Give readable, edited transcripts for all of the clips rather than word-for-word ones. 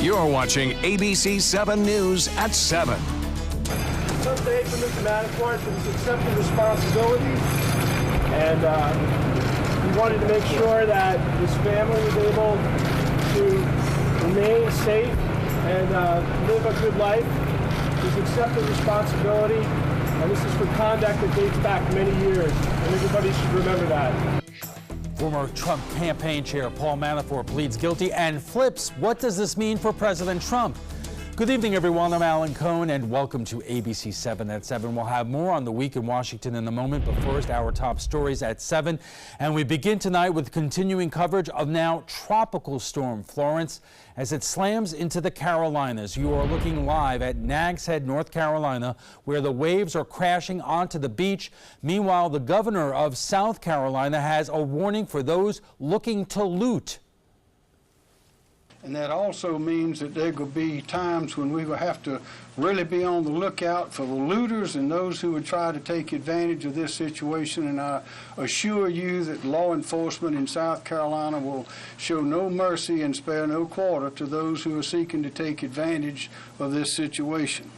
You're watching ABC7 News at 7. Today for Mr. Manafort to accept the responsibility, and he wanted to make sure that his family was able to remain safe and live a good life. He's accepted responsibility, and this is for conduct that dates back many years, and everybody should remember that. Former Trump campaign chair Paul Manafort pleads guilty and flips. What does this mean for President Trump? Good evening, everyone. I'm Alan Cohn, and welcome to ABC7 at 7. We'll have more on the week in Washington in a moment, but first, our top stories at 7. And we begin tonight with continuing coverage of now Tropical Storm Florence as it slams into the Carolinas. You are looking live at Nags Head, North Carolina, where the waves are crashing onto the beach. Meanwhile, the governor of South Carolina has a warning for those looking to loot. And that also means that there will be times when we will have to really be on the lookout for the looters and those who would try to take advantage of this situation. And I assure you that law enforcement in South Carolina will show no mercy and spare no quarter to those who are seeking to take advantage of this situation.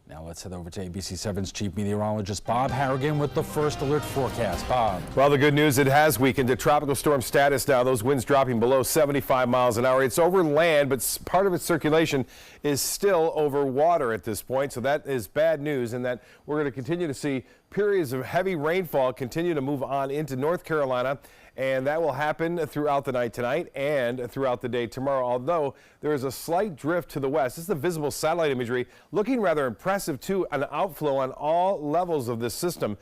Now let's head over to ABC7's chief meteorologist Bob Harrigan with the first alert forecast. Bob. Well, the good news, it has weakened to tropical storm status now. Those winds dropping below 75 miles an hour. It's over land, but part of its circulation is still over water at this point. So that is bad news, and that we're going to continue to see periods of heavy rainfall continue to move on into North Carolina. And that will happen throughout the night tonight and throughout the day tomorrow, although there is a slight drift to the west. This is the visible satellite imagery, looking rather impressive, too, an outflow on all levels of this system.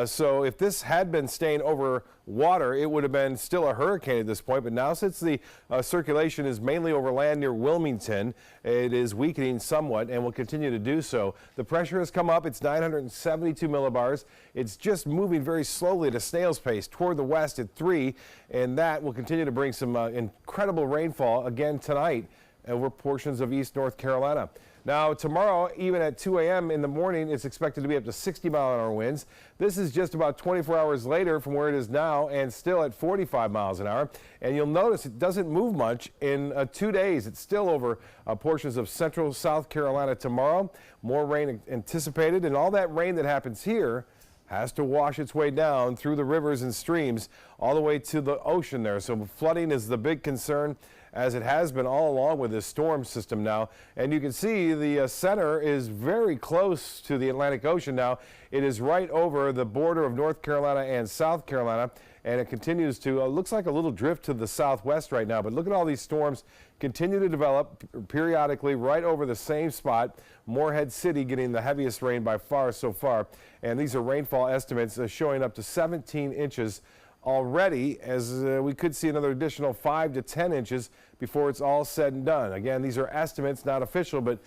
So if this had been staying over water, it would have been still a hurricane at this point. But now, since the circulation is mainly over land near Wilmington, it is weakening somewhat and will continue to do so. The pressure has come up. It's 972 millibars. It's just moving very slowly at a snail's pace toward the west at 3, and that will continue to bring some incredible rainfall again tonight over portions of East North Carolina. Now, tomorrow, even at 2 a.m. in the morning, it's expected to be up to 60-mile-an-hour winds. This is just about 24 hours later from where it is now and still at 45 miles an hour. And you'll notice it doesn't move much in 2 days. It's still over portions of central South Carolina tomorrow. More rain anticipated, and all that rain that happens here has to wash its way down through the rivers and streams all the way to the ocean there. So flooding is the big concern, as it has been all along with this storm system now. And you can see the center is very close to the Atlantic Ocean now. It is right over the border of North Carolina and South Carolina, and it continues to, looks like a little drift to the southwest right now. But look at all these storms continue to develop periodically right over the same spot. Morehead City getting the heaviest rain by far so far. And these are rainfall estimates showing up to 17 inches already, as we could see another additional 5 to 10 inches before it's all said and done. Again, these are estimates, not official, but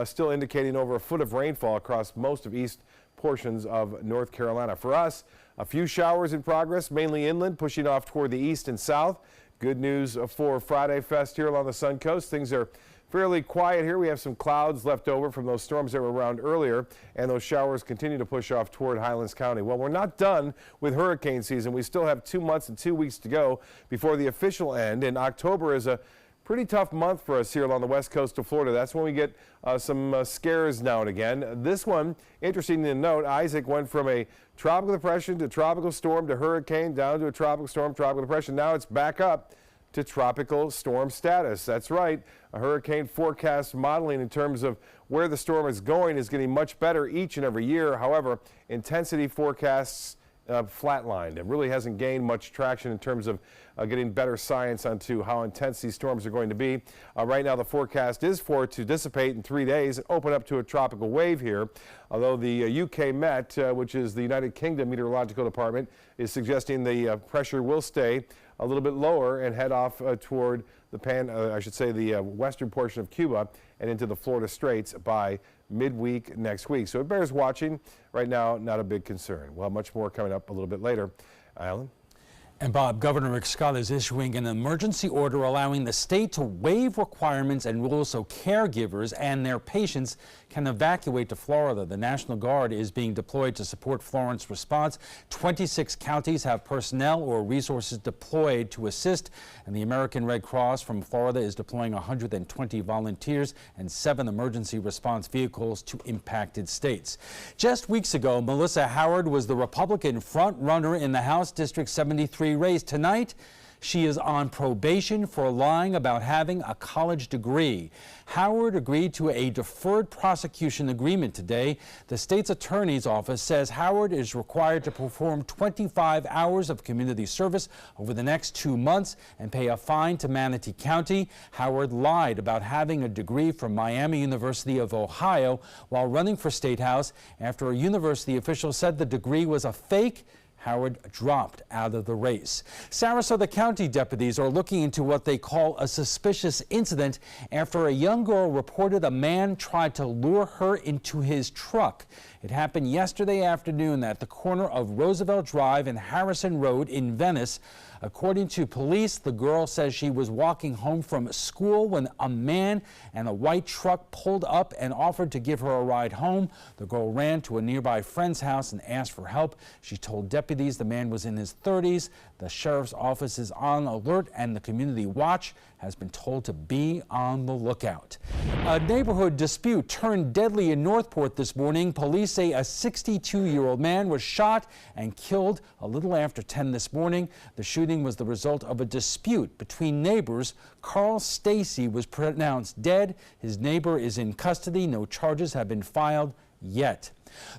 still indicating over a foot of rainfall across most of east portions of North Carolina. For us, a few showers in progress, mainly inland, pushing off toward the east and south. Good news for Friday Fest here along the Sun Coast. Things are fairly quiet here. We have some clouds left over from those storms that were around earlier, and those showers continue to push off toward Highlands County. Well, we're not done with hurricane season. We still have 2 months and 2 weeks to go before the official end, and October is a pretty tough month for us here along the west coast of Florida. That's when we get some scares now and again. This one, interesting to note, Isaac went from a tropical depression to tropical storm to hurricane down to a tropical storm, tropical depression. Now it's back up to tropical storm status. That's right. A hurricane forecast modeling in terms of where the storm is going is getting much better each and every year. However, intensity forecasts flatlined. It really hasn't gained much traction in terms of getting better science onto how intense these storms are going to be. Right now, the forecast is for it to dissipate in 3 days and open up to a tropical wave here. Although the UK Met, which is the United Kingdom Meteorological Department, is suggesting the pressure will stay a little bit lower and head off toward the western portion of Cuba and into the Florida Straits by midweek next week. So it bears watching. Right now, not a big concern. We'll have much more coming up a little bit later. Alan? And Bob, Governor Rick Scott is issuing an emergency order allowing the state to waive requirements and rules so caregivers and their patients can evacuate to Florida. The National Guard is being deployed to support Florida's response. 26 counties have personnel or resources deployed to assist, and the American Red Cross from Florida is deploying 120 volunteers and 7 emergency response vehicles to impacted states. Just weeks ago, Melissa Howard was the Republican front runner in the House District 73 race. Tonight, she is on probation for lying about having a college degree. Howard agreed to a deferred prosecution agreement today. The state's attorney's office says Howard is required to perform 25 hours of community service over the next 2 months and pay a fine to Manatee County. Howard lied about having a degree from Miami University of Ohio while running for State House after a university official said the degree was a fake. Howard dropped out of the race. Sarasota County deputies are looking into what they call a suspicious incident after a young girl reported a man tried to lure her into his truck. It happened yesterday afternoon at the corner of Roosevelt Drive and Harrison Road in Venice. According to police, the girl says she was walking home from school when a man and a white truck pulled up and offered to give her a ride home. The girl ran to a nearby friend's house and asked for help. She told deputies the man was in his 30s. The sheriff's office is on alert, and the community watch has been told to be on the lookout. A neighborhood dispute turned deadly in Northport this morning. Police say a 62-year-old man was shot and killed a little after 10 this morning. The shooting was the result of a dispute between neighbors. Carl Stacy was pronounced dead. His neighbor is in custody. No charges have been filed yet.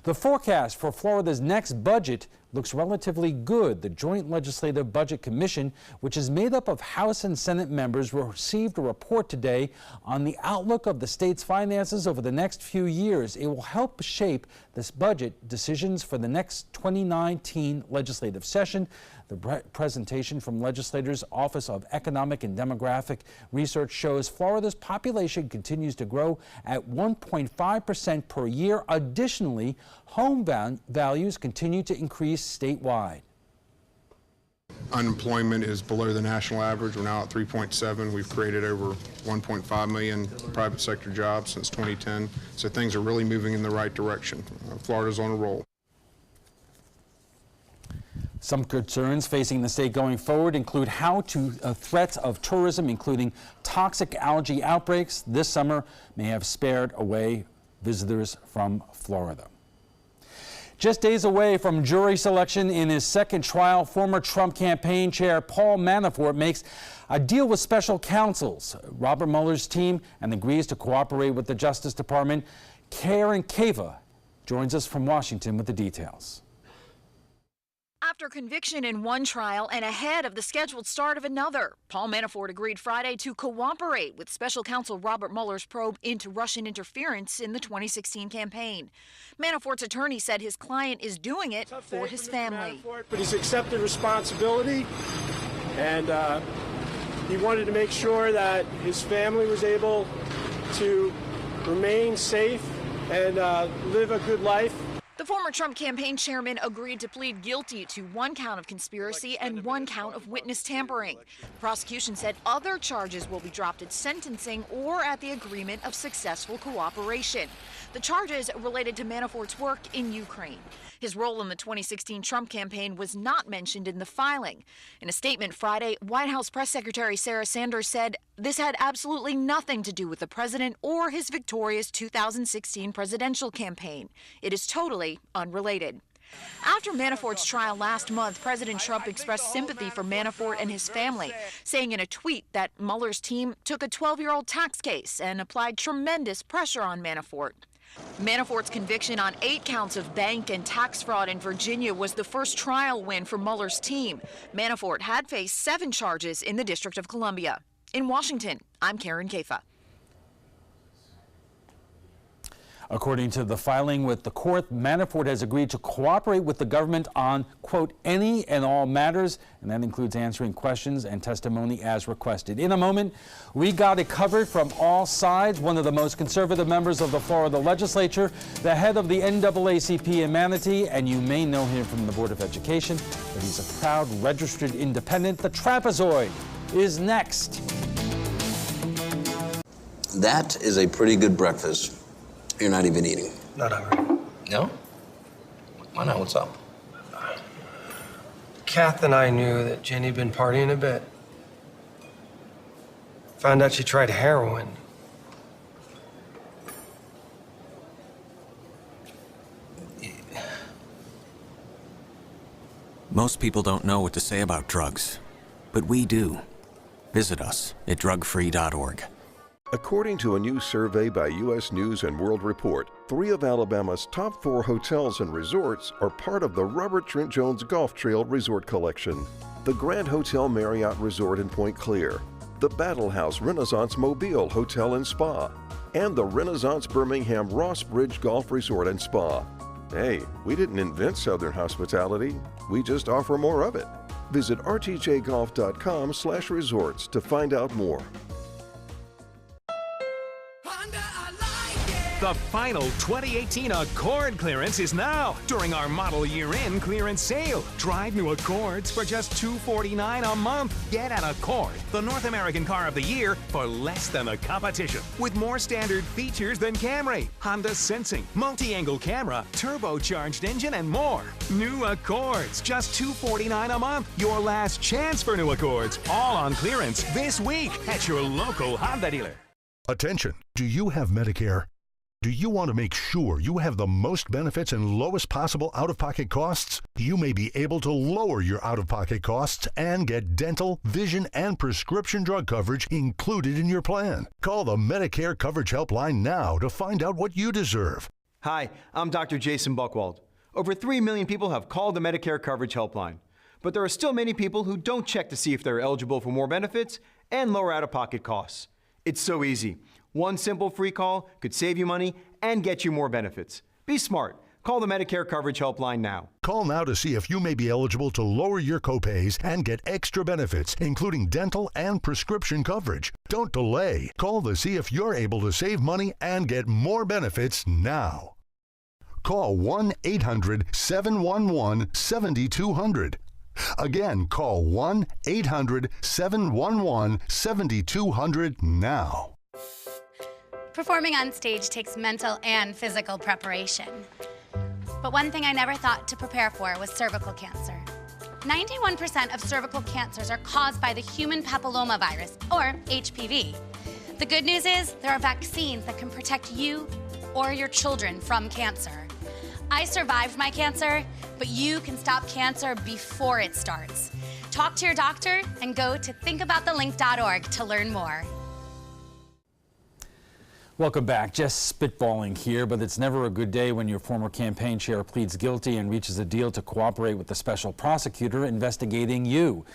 The forecast for Florida's next budget looks relatively good. The Joint Legislative Budget Commission, which is made up of House and Senate members, received a report today on the outlook of the state's finances over the next few years. It will help shape this budget decisions for the next 2019 legislative session. The presentation from legislators' Office of Economic and Demographic Research shows Florida's population continues to grow at 1.5% per year. Additionally, home values continue to increase statewide. Unemployment is below the national average. We're now at 3.7. We've created over 1.5 million private sector jobs since 2010. So things are really moving in the right direction. Florida's on a roll. Some concerns facing the state going forward include threats of tourism, including toxic algae outbreaks this summer, may have spared away visitors from Florida. Just days away from jury selection in his second trial, former Trump campaign chair Paul Manafort makes a deal with special counsels, Robert Mueller's team, and agrees to cooperate with the Justice Department. Karen Cava joins us from Washington with the details. After conviction in one trial and ahead of the scheduled start of another, Paul Manafort agreed Friday to cooperate with special counsel Robert Mueller's probe into Russian interference in the 2016 campaign. Manafort's attorney said his client is doing it for his family. But he's accepted responsibility, and he wanted to make sure that his family was able to remain safe and live a good life. The former Trump campaign chairman agreed to plead guilty to 1 count of conspiracy and 1 count of witness tampering. The prosecution said other charges will be dropped at sentencing or at the agreement of successful cooperation. The charges related to Manafort's work in Ukraine. His role in the 2016 Trump campaign was not mentioned in the filing. In a statement Friday, White House Press Secretary Sarah Sanders said this had absolutely nothing to do with the president or his victorious 2016 presidential campaign. It is totally unrelated. After Manafort's trial last month, President Trump expressed sympathy for Manafort and his family, saying in a tweet that Mueller's team took a 12-year-old tax case and applied tremendous pressure on Manafort. Manafort's conviction on 8 counts of bank and tax fraud in Virginia was the first trial win for Mueller's team. Manafort had faced 7 charges in the District of Columbia. In Washington, I'm Karen Caifa. According to the filing with the court, Manafort has agreed to cooperate with the government on, quote, any and all matters, and that includes answering questions and testimony as requested. In a moment, we got it covered from all sides. One of the most conservative members of the Florida legislature, the head of the NAACP in Manatee, and you may know him from the Board of Education, but he's a proud registered independent. The Trapezoid is next. That is a pretty good breakfast. You're not even eating. Not hungry. No? Why not? What's up? Kath and I knew that Jenny'd been partying a bit. Found out she tried heroin. Most people don't know what to say about drugs, but we do. Visit us at drugfree.org. According to a new survey by U.S. News and World Report, 3 of Alabama's top 4 hotels and resorts are part of the Robert Trent Jones Golf Trail Resort Collection. The Grand Hotel Marriott Resort in Point Clear, the Battle House Renaissance Mobile Hotel and Spa, and the Renaissance Birmingham Ross Bridge Golf Resort and Spa. Hey, we didn't invent Southern hospitality, we just offer more of it. Visit rtjgolf.com/resorts to find out more. The final 2018 Accord clearance is now during our model year-end clearance sale. Drive new Accords for just $249 a month. Get an Accord, the North American car of the year, for less than the competition. With more standard features than Camry, Honda Sensing, multi-angle camera, turbocharged engine, and more. New Accords, just $249 a month. Your last chance for new Accords, all on clearance this week at your local Honda dealer. Attention, do you have Medicare? Do you want to make sure you have the most benefits and lowest possible out-of-pocket costs? You may be able to lower your out-of-pocket costs and get dental, vision, and prescription drug coverage included in your plan. Call the Medicare Coverage Helpline now to find out what you deserve. Hi, I'm Dr. Jason Buchwald. Over 3 million people have called the Medicare Coverage Helpline, but there are still many people who don't check to see if they're eligible for more benefits and lower out-of-pocket costs. It's so easy. One simple free call could save you money and get you more benefits. Be smart. Call the Medicare Coverage Helpline now. Call now to see if you may be eligible to lower your copays and get extra benefits, including dental and prescription coverage. Don't delay. Call to see if you're able to save money and get more benefits now. Call 1-800-711-7200. Again, call 1-800-711-7200 now. Performing on stage takes mental and physical preparation. But one thing I never thought to prepare for was cervical cancer. 91% of cervical cancers are caused by the human papillomavirus, or HPV. The good news is there are vaccines that can protect you or your children from cancer. I survived my cancer, but you can stop cancer before it starts. Talk to your doctor and go to thinkaboutthelink.org to learn more. Welcome back. Just spitballing here, but it's never a good day when your former campaign chair pleads guilty and reaches a deal to cooperate with the special prosecutor investigating you.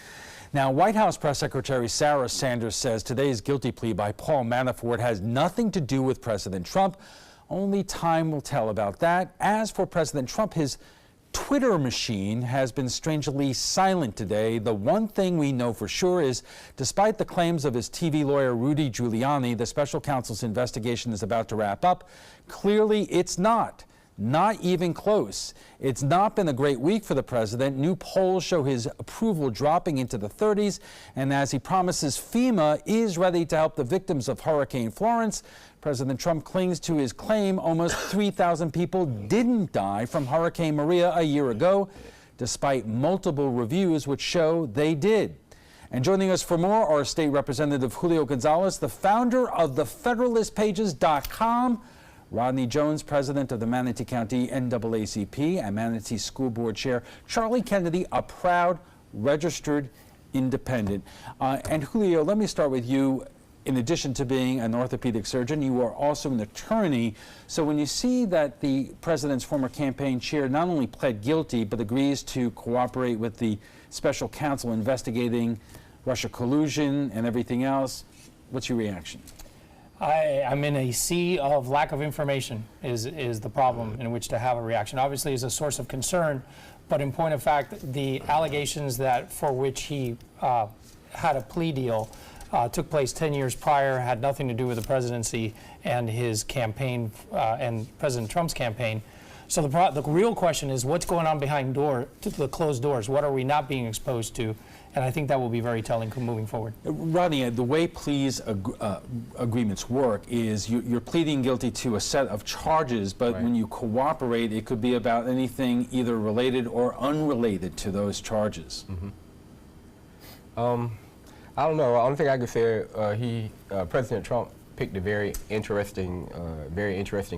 Now, White House Press Secretary Sarah Sanders says today's guilty plea by Paul Manafort has nothing to do with President Trump. Only time will tell about that. As for President Trump, his Twitter machine has been strangely silent today. The one thing we know for sure is, despite the claims of his TV lawyer Rudy Giuliani, the special counsel's investigation is about to wrap up. Clearly, it's not even close. It's not been a great week for the president. New polls show his approval dropping into the 30s, and as he promises FEMA is ready to help the victims of Hurricane Florence, President Trump clings to his claim almost 3,000 people didn't die from Hurricane Maria a year ago, despite multiple reviews which show they did. And joining us for more, our State Representative Julio Gonzalez, the founder of the FederalistPages.com, Rodney Jones, president of the Manatee County NAACP, and Manatee School Board Chair Charlie Kennedy, a proud registered independent. And Julio, let me start with you. In addition to being an orthopedic surgeon, you are also an attorney. So when you see that the president's former campaign chair not only pled guilty, but agrees to cooperate with the special counsel investigating Russia collusion and everything else, what's your reaction? I'm in a sea of lack of information is the problem in which to have a reaction. Obviously, is a source of concern, but in point of fact, the allegations that for which he had a plea deal took place 10 years prior, had nothing to do with the presidency and his campaign and President Trump's campaign. So the real question is what's going on behind the closed doors? What are we not being exposed to? And I think that will be very telling moving forward. Rodney, the way pleas agreements work is you're pleading guilty to a set of charges, but when you cooperate, it could be about anything either related or unrelated to those charges. I don't know. The only thing I could say, President Trump picked a very interesting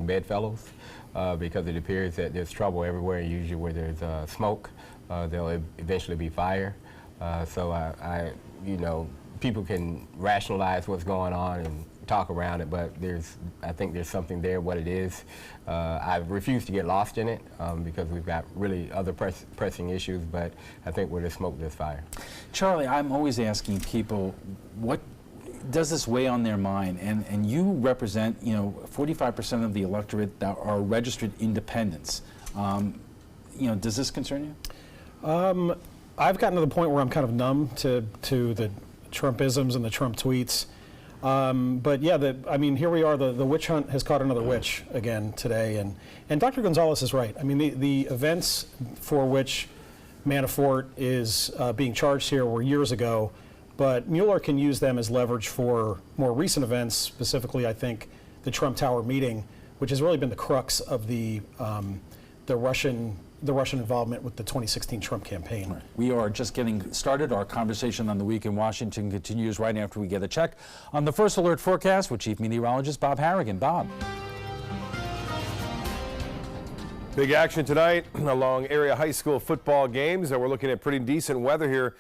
bedfellows because it appears that there's trouble everywhere. Usually where there's smoke, there'll eventually be fire. So you know, people can rationalize what's going on and talk around it, but I think there's something there, what it is. I refuse to get lost in it because we've got really other pressing issues, but I think where there's smoke, there's fire. Charlie, I'm always asking people, what does this weigh on their mind? And you represent, you know, 45% of the electorate that are registered independents. You know, does this concern you? I've gotten to the point where I'm kind of numb to the Trumpisms and the Trump tweets. But yeah, I mean, here we are. The witch hunt has caught another witch again today, and Dr. Gonzalez is right. I mean, the events for which Manafort is being charged here were years ago, but Mueller can use them as leverage for more recent events. Specifically, I think the Trump Tower meeting, which has really been the crux of the Russian involvement with the 2016 Trump campaign. Right. We are just getting started. Our conversation on the week in Washington continues right after we get a check on the First Alert forecast with Chief Meteorologist Bob Harrigan. Bob. Big action tonight along area high school football games. We're looking at pretty decent weather here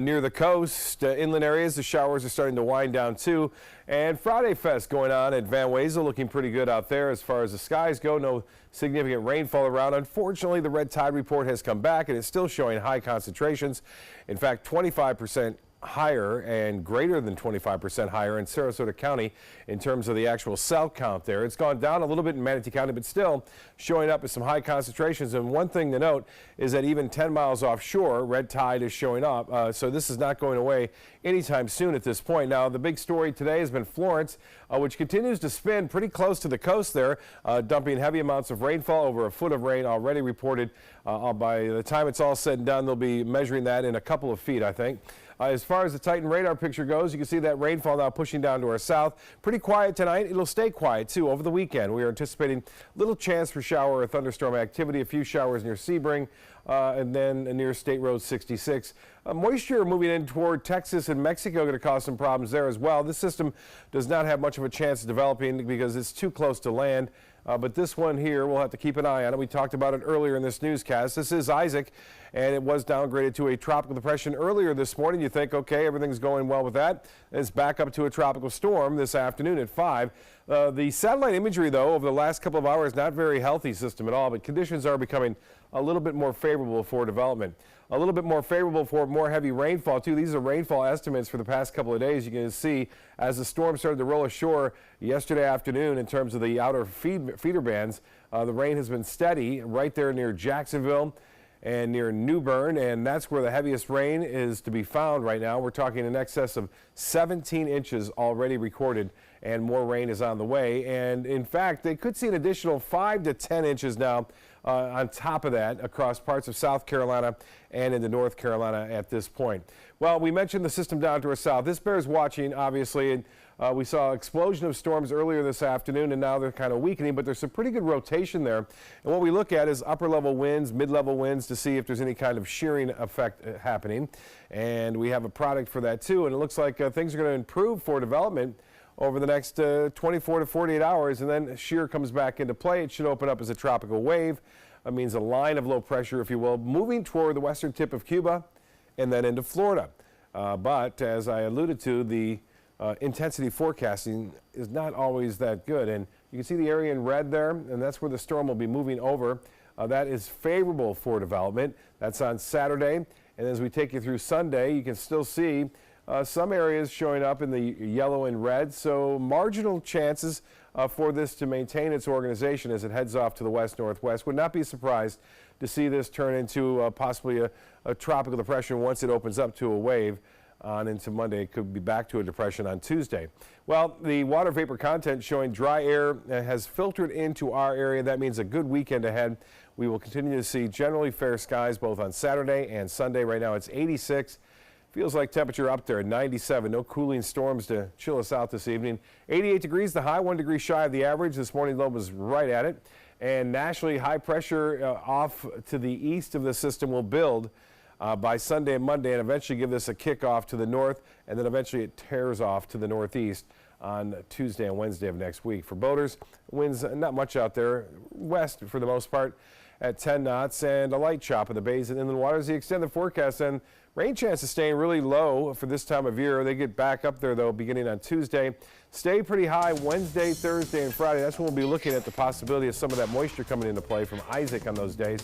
near the coast. Inland areas, the showers are starting to wind down too. And Friday Fest going on at Van Wezel, looking pretty good out there as far as the skies go. No significant rainfall around. Unfortunately, the red tide report has come back and it's still showing high concentrations. In fact, 25% higher and greater than 25% higher in Sarasota County in terms of the actual cell count there. It's gone down a little bit in Manatee County, but still showing up as some high concentrations. And one thing to note is that even 10 miles offshore, red tide is showing up. So this is not going away anytime soon at this point. Now, the big story today has been Florence, which continues to spin pretty close to the coast there, dumping heavy amounts of rainfall, over a foot of rain already reported. By the time it's all said and done, they'll be measuring that in a couple of feet, I think. As far as the Titan radar picture goes, you can see that rainfall now pushing down to our south. Pretty quiet tonight. It'll stay quiet, too, over the weekend. We are anticipating little chance for shower or thunderstorm activity, a few showers near Sebring, and then near State Road 66. Moisture moving in toward Texas and Mexico going to cause some problems there as well. This system does not have much of a chance of developing because it's too close to land. But this one here, we'll have to keep an eye on it. We talked about it earlier in this newscast. This is Isaac, and it was downgraded to a tropical depression earlier this morning. You think, okay, everything's going well with that. It's back up to a tropical storm this afternoon at 5. The satellite imagery, though, over the last couple of hours, not very healthy system at all, but conditions are becoming a little bit more favorable for development. A little bit more favorable for more heavy rainfall, too. These are rainfall estimates for the past couple of days. You can see as the storm started to roll ashore yesterday afternoon in terms of the outer feeder bands, the rain has been steady right there near Jacksonville and near New Bern, and that's where the heaviest rain is to be found right now. We're talking in excess of 17 inches already recorded, and more rain is on the way. And in fact, they could see an additional 5 to 10 inches now on top of that across parts of South Carolina and into North Carolina at this point. Well, we mentioned the system down to our south. This bears watching, obviously. And we saw an explosion of storms earlier this afternoon, and now they're kind of weakening, but there's some pretty good rotation there. And what we look at is upper-level winds, mid-level winds to see if there's any kind of shearing effect happening. And we have a product for that, too. And it looks like things are going to improve for development over the next 24 to 48 hours, and then shear comes back into play. It should open up as a tropical wave. That means a line of low pressure, if you will, moving toward the western tip of Cuba and then into Florida. But as I alluded to, the intensity forecasting is not always that good. And you can see the area in red there, and that's where the storm will be moving over. That is favorable for development. That's on Saturday. And as we take you through Sunday, you can still see Some areas showing up in the yellow and red, so marginal chances for this to maintain its organization as it heads off to the west-northwest. Would not be surprised to see this turn into possibly a tropical depression once it opens up to a wave on into Monday. It could be back to a depression on Tuesday. Well, the water vapor content showing dry air has filtered into our area. That means a good weekend ahead. We will continue to see generally fair skies both on Saturday and Sunday. Right now it's 86. Feels like temperature up there at 97. No cooling storms to chill us out this evening. 88 degrees the high, 1 degree shy of the average. This morning low was right at it. And nationally, high pressure off to the east of the system will build by Sunday and Monday and eventually give this a kickoff to the north, and then eventually it tears off to the northeast on Tuesday and Wednesday of next week. For boaters, winds not much out there, west for the most part at 10 knots, and a light chop in the bays and inland waters. The extended forecast, and rain chances staying really low for this time of year. They get back up there, though, beginning on Tuesday. Stay pretty high Wednesday, Thursday, and Friday. That's when we'll be looking at the possibility of some of that moisture coming into play from Isaac on those days.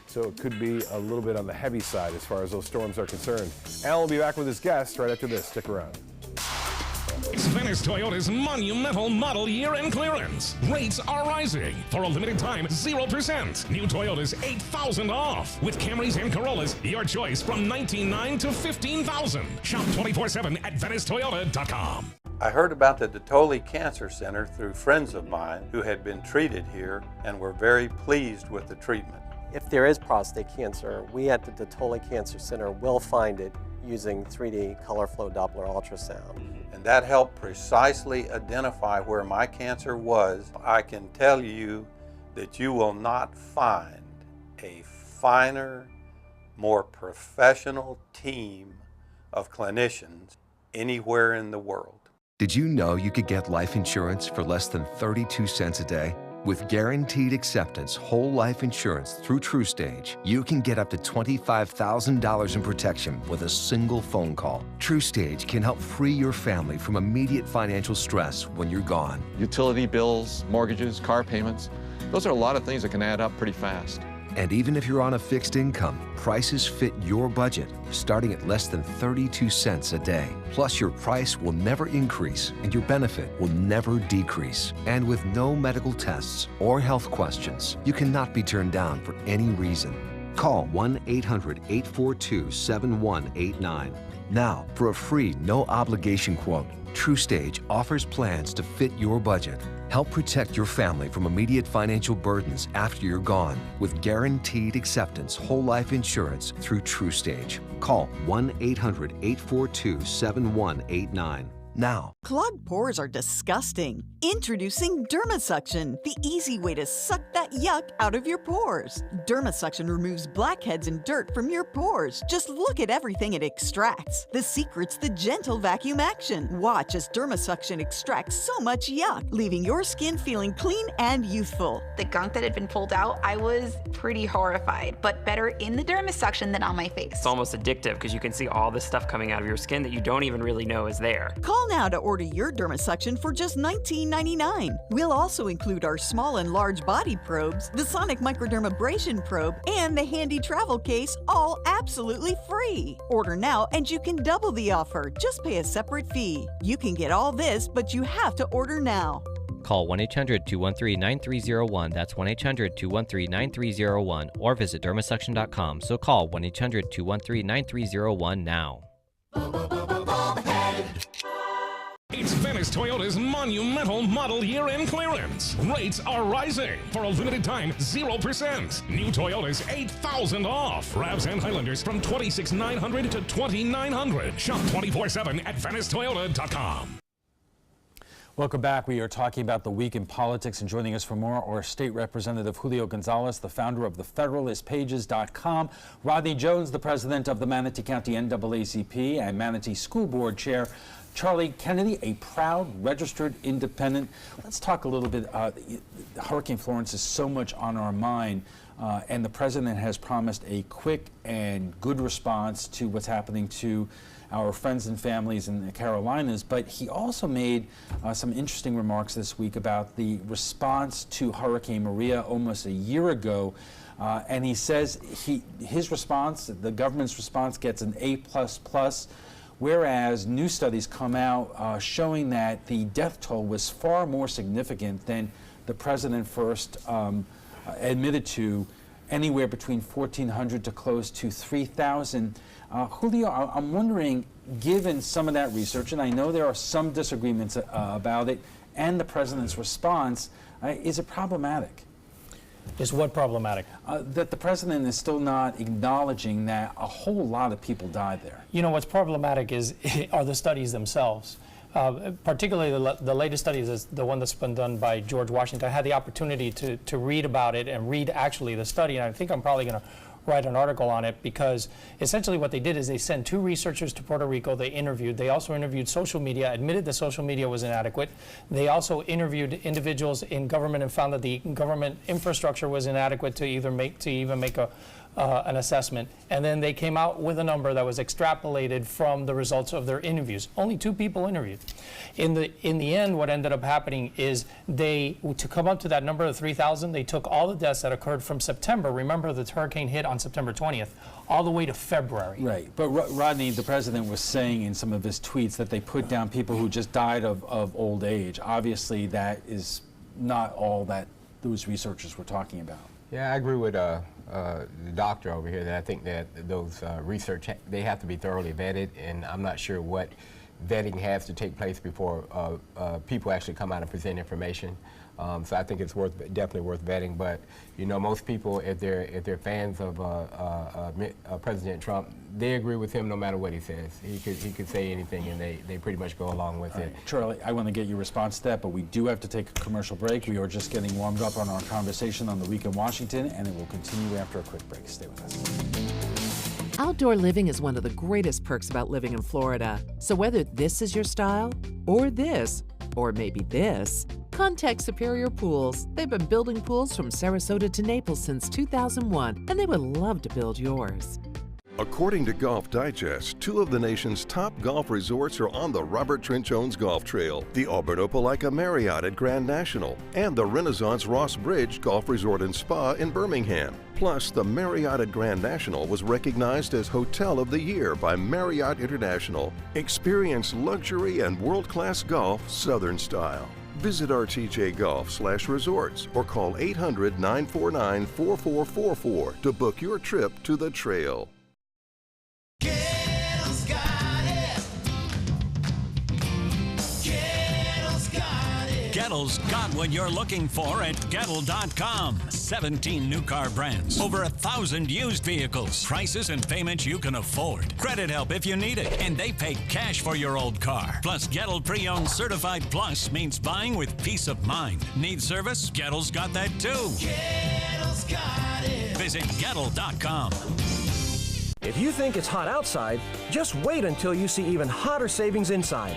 So it could be a little bit on the heavy side as far as those storms are concerned. Al will be back with his guests right after this. Stick around. It's Venice Toyota's monumental model year-end clearance. Rates are rising. For a limited time, 0%. New Toyotas, $8,000 off. With Camrys and Corollas, your choice from $19,900 to $15,000. Shop 24/7 at VeniceToyota.com. I heard about the Detoli Cancer Center through friends of mine who had been treated here and were very pleased with the treatment. If there is prostate cancer, we at the Detoli Cancer Center will find it using 3D color flow Doppler ultrasound. And that helped precisely identify where my cancer was. I can tell you that you will not find a finer, more professional team of clinicians anywhere in the world. Did you know you could get life insurance for less than 32 cents a day? With guaranteed acceptance whole life insurance through TrueStage, you can get up to $25,000 in protection with a single phone call. TrueStage can help free your family from immediate financial stress when you're gone. Utility bills, mortgages, car payments, those are a lot of things that can add up pretty fast. And even if you're on a fixed income, prices fit your budget, starting at less than 32 cents a day. Plus, your price will never increase and your benefit will never decrease. And with no medical tests or health questions, you cannot be turned down for any reason. Call 1-800-842-7189. Now, for a free, no-obligation quote, TrueStage offers plans to fit your budget. Help protect your family from immediate financial burdens after you're gone with guaranteed acceptance whole life insurance through TrueStage. Call 1-800-842-7189. Now. Clogged pores are disgusting. Introducing DermaSuction, the easy way to suck that yuck out of your pores. DermaSuction removes blackheads and dirt from your pores. Just look at everything it extracts. The secret's the gentle vacuum action. Watch as DermaSuction extracts so much yuck, leaving your skin feeling clean and youthful. The gunk that had been pulled out, I was pretty horrified, but better in the DermaSuction than on my face. It's almost addictive because you can see all this stuff coming out of your skin that you don't even really know is there. Call now to order your DermaSuction for just $19.99. We'll also include our small and large body probes, the Sonic Microdermabrasion probe, and the handy travel case, all absolutely free. Order now and you can double the offer. Just pay a separate fee. You can get all this, but you have to order now. Call 1-800-213-9301. That's 1-800-213-9301. Or visit dermasuction.com. So call 1-800-213-9301 now. It's Venice Toyota's monumental model year-end clearance. Rates are rising. For a limited time, 0%. New Toyotas, $8,000 off. RAVs and Highlanders from $26,900 to $2,900. Shop 24/7 at VeniceToyota.com. Welcome back. We are talking about the week in politics, and joining us for more are State Representative Julio Gonzalez, the founder of the FederalistPages.com, Rodney Jones, the president of the Manatee County NAACP, and Manatee School Board Chair Charlie Kennedy, a proud registered independent. Let's talk a little bit. Hurricane Florence is so much on our mind, and the president has promised a quick and good response to what's happening to our friends and families in the Carolinas, but he also made some interesting remarks this week about the response to Hurricane Maria almost a year ago, and he says his response, the government's response, gets an A++. whereas new studies come out showing that the death toll was far more significant than the president first admitted to, anywhere between 1,400 to close to 3,000. Julio, I'm wondering, given some of that research, and I know there are some disagreements about it, and the president's response, is it problematic? Is what problematic? That the president is still not acknowledging that a whole lot of people died there. You know, what's problematic are the studies themselves. Particularly the latest study is the one that's been done by George Washington. I had the opportunity to read about it and read actually the study, and I think I'm probably going to write an article on it, because essentially what they did is they sent 2 researchers to Puerto Rico. They also interviewed social media, admitted that social media was inadequate. They also interviewed individuals in government and found that the government infrastructure was inadequate to even make an assessment. And then they came out with a number that was extrapolated from the results of their interviews. Only 2 people interviewed. In the end, what ended up happening is to come up to that number of 3,000, they took all the deaths that occurred from September. Remember, the hurricane hit on September 20th, all the way to February. Right, but Rodney, the president was saying in some of his tweets that they put down people who just died of old age. Obviously, that is not all that those researchers were talking about. Yeah, I agree with the doctor over here that I think that those research, they have to be thoroughly vetted, and I'm not sure what vetting has to take place before people actually come out and present information. So I think it's definitely worth vetting. But you know, most people, if they're fans of President Trump, they agree with him no matter what he says. He could say anything, and they pretty much go along with it. Charlie, I want to get your response to that, but we do have to take a commercial break. We are just getting warmed up on our conversation on the week in Washington, and it will continue after a quick break. Stay with us. Outdoor living is one of the greatest perks about living in Florida. So whether this is your style, or this, or maybe this, contact Superior Pools. They've been building pools from Sarasota to Naples since 2001, and they would love to build yours. According to Golf Digest, 2 of the nation's top golf resorts are on the Robert Trent Jones Golf Trail, the Auburn Opelika Marriott at Grand National, and the Renaissance Ross Bridge Golf Resort and Spa in Birmingham. Plus, the Marriott at Grand National was recognized as Hotel of the Year by Marriott International. Experience luxury and world-class golf Southern style. Visit rtjgolf/resorts or call 800-949-4444 to book your trip to the trail. Gettle's got what you're looking for at Gettle.com. 17 new car brands, over 1,000 used vehicles, prices and payments you can afford. Credit help if you need it, and they pay cash for your old car. Plus, Gettle Pre-Owned Certified Plus means buying with peace of mind. Need service? Gettle's got that too. Gettle's got it. Visit Gettle.com. If you think it's hot outside, just wait until you see even hotter savings inside.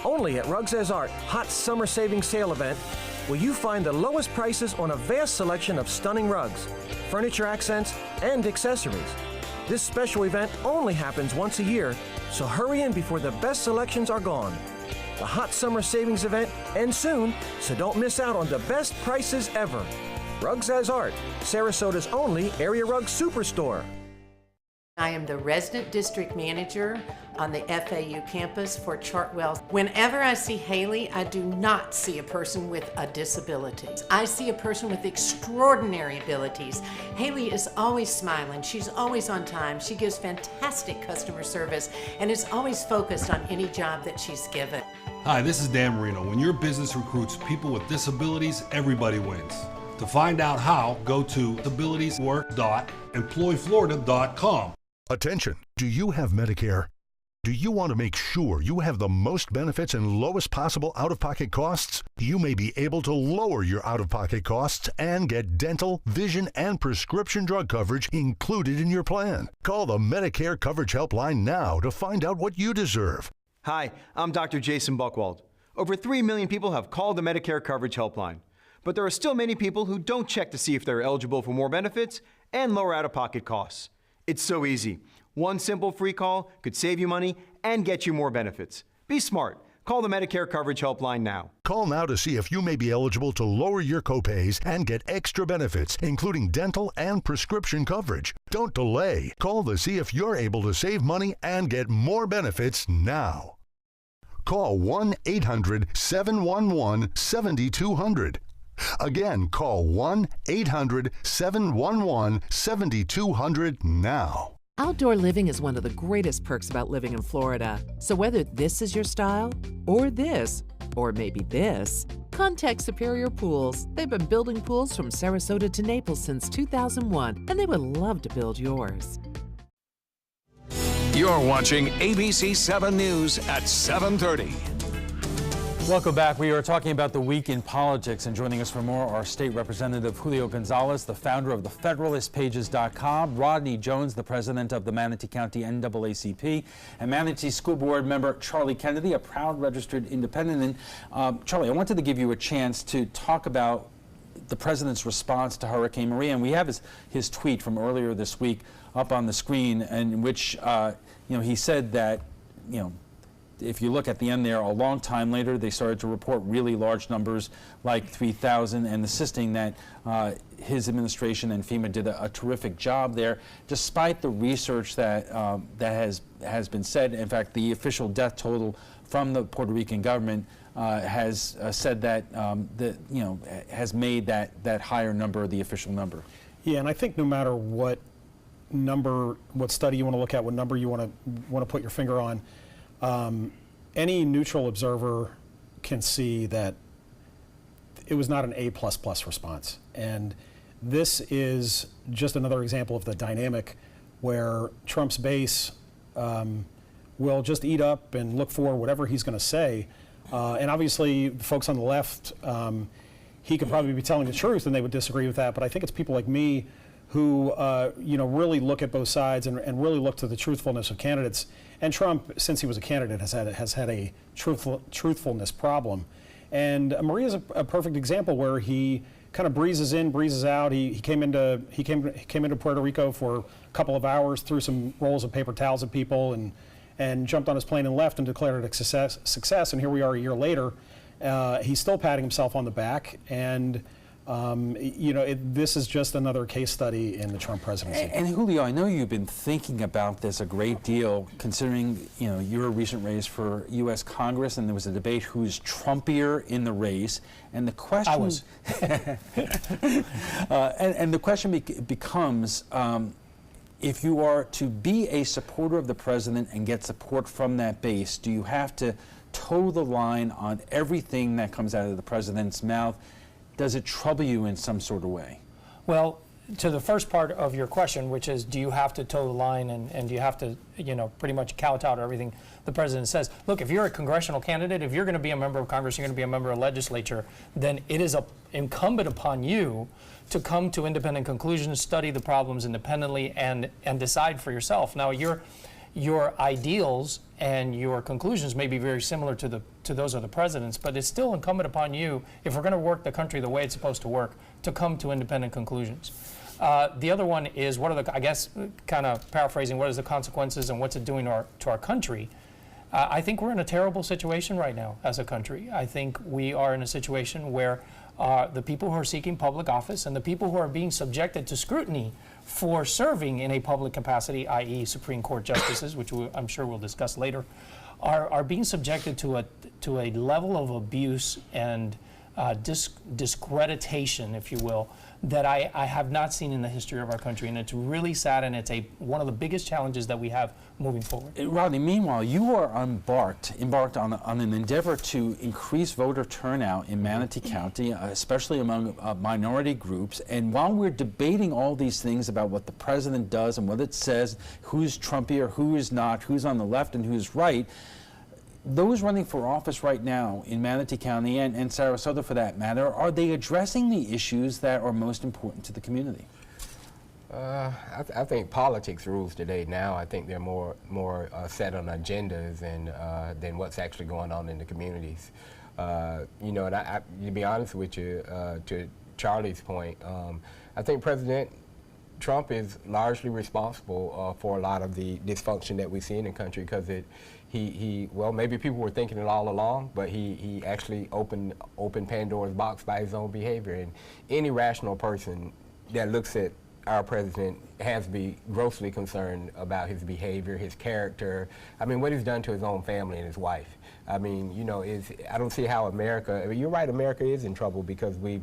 Only at Rugs As Art Hot Summer Savings Sale event will you find the lowest prices on a vast selection of stunning rugs, furniture accents, and accessories. This special event only happens once a year, so hurry in before the best selections are gone. The Hot Summer Savings event ends soon, so don't miss out on the best prices ever. Rugs As Art, Sarasota's only area rug superstore. I am the resident district manager on the FAU campus for Chartwell. Whenever I see Haley, I do not see a person with a disability. I see a person with extraordinary abilities. Haley is always smiling. She's always on time. She gives fantastic customer service and is always focused on any job that she's given. Hi, this is Dan Marino. When your business recruits people with disabilities, everybody wins. To find out how, go to disabilitieswork.employflorida.com. Attention, do you have Medicare? Do you want to make sure you have the most benefits and lowest possible out-of-pocket costs? You may be able to lower your out-of-pocket costs and get dental, vision, and prescription drug coverage included in your plan. Call the Medicare Coverage Helpline now to find out what you deserve. Hi, I'm Dr. Jason Buchwald. Over 3 million people have called the Medicare Coverage Helpline, but there are still many people who don't check to see if they're eligible for more benefits and lower out-of-pocket costs. It's so easy. One simple free call could save you money and get you more benefits. Be smart. Call the Medicare Coverage Helpline now. Call now to see if you may be eligible to lower your copays and get extra benefits, including dental and prescription coverage. Don't delay. Call to see if you're able to save money and get more benefits now. Call 1-800-711-7200. Again, call 1-800-711-7200 now. Outdoor living is one of the greatest perks about living in Florida. So whether this is your style, or this, or maybe this, contact Superior Pools. They've been building pools from Sarasota to Naples since 2001, and they would love to build yours. You're watching ABC7 News at 7:30. Welcome back. We are talking about the week in politics, and joining us for more are State Representative Julio Gonzalez, the founder of the FederalistPages.com, Rodney Jones, the president of the Manatee County NAACP, and Manatee School Board member Charlie Kennedy, a proud registered independent. And Charlie, I wanted to give you a chance to talk about the president's response to Hurricane Maria, and we have his tweet from earlier this week up on the screen, in which he said that if you look at the end there, a long time later, they started to report really large numbers, like 3,000, and insisting that his administration and FEMA did a terrific job there, despite the research that has been said. In fact, the official death total from the Puerto Rican government has said that has made that higher number the official number. Yeah, and I think no matter what study you want to look at, what number you want to put your finger on. Any neutral observer can see that it was not an A++ response. And this is just another example of the dynamic where Trump's base will just eat up and look for whatever he's going to say. And obviously, folks on the left, he could probably be telling the truth and they would disagree with that. But I think it's people like me who really look at both sides and really look to the truthfulness of candidates. And Trump, since he was a candidate, has had a truthfulness problem. And Maria's a perfect example where he kind of breezes in, breezes out. He came into Puerto Rico for a couple of hours, threw some rolls of paper towels at people, and jumped on his plane and left and declared it a success. And here we are a year later. He's still patting himself on the back, and this is just another case study in the Trump presidency. And Julio, I know you've been thinking about this a great deal, considering your recent race for U.S. Congress, and there was a debate who's Trumpier in the race, and the question I was. and the question becomes, if you are to be a supporter of the president and get support from that base, do you have to toe the line on everything that comes out of the president's mouth? Does it trouble you in some sort of way? Well, to the first part of your question, which is, do you have to toe the line and do you have to, pretty much kowtow to everything the president says? Look, if you're a congressional candidate, if you're going to be a member of Congress, you're going to be a member of legislature, then it is incumbent upon you to come to independent conclusions, study the problems independently, and decide for yourself. Now, your ideals and your conclusions may be very similar to those of the president's, but it's still incumbent upon you, if we're going to work the country the way it's supposed to work, to come to independent conclusions. The other one is, what are the, I guess, kind of paraphrasing, what is the consequences and what's it doing to our country? I think we're in a terrible situation right now as a country. I think we are in a situation where the people who are seeking public office and the people who are being subjected to scrutiny for serving in a public capacity, i.e. Supreme Court justices, which I'm sure we'll discuss later, are being subjected to a level of abuse and discreditation, if you will, that I have not seen in the history of our country, and it's really sad, and it's one of the biggest challenges that we have moving forward. Rodney, meanwhile, you are embarked on an endeavor to increase voter turnout in Manatee County, especially among minority groups. And while we're debating all these things about what the president does and what it says, who's Trumpier, who is not, who's on the left and who's right, those running for office right now in Manatee County and Sarasota, for that matter, are they addressing the issues that are most important to the community? I think politics rules today now. I think they're more set on agendas than what's actually going on in the communities. And to be honest with you, to Charlie's point, I think President Trump is largely responsible for a lot of the dysfunction that we see in the country, because well, maybe people were thinking it all along, but he actually opened Pandora's box by his own behavior. And any rational person that looks at our president has to be grossly concerned about his behavior, his character. I mean, what he's done to his own family and his wife. I mean, you know, I don't see how America. I mean, you're right. America is in trouble because we've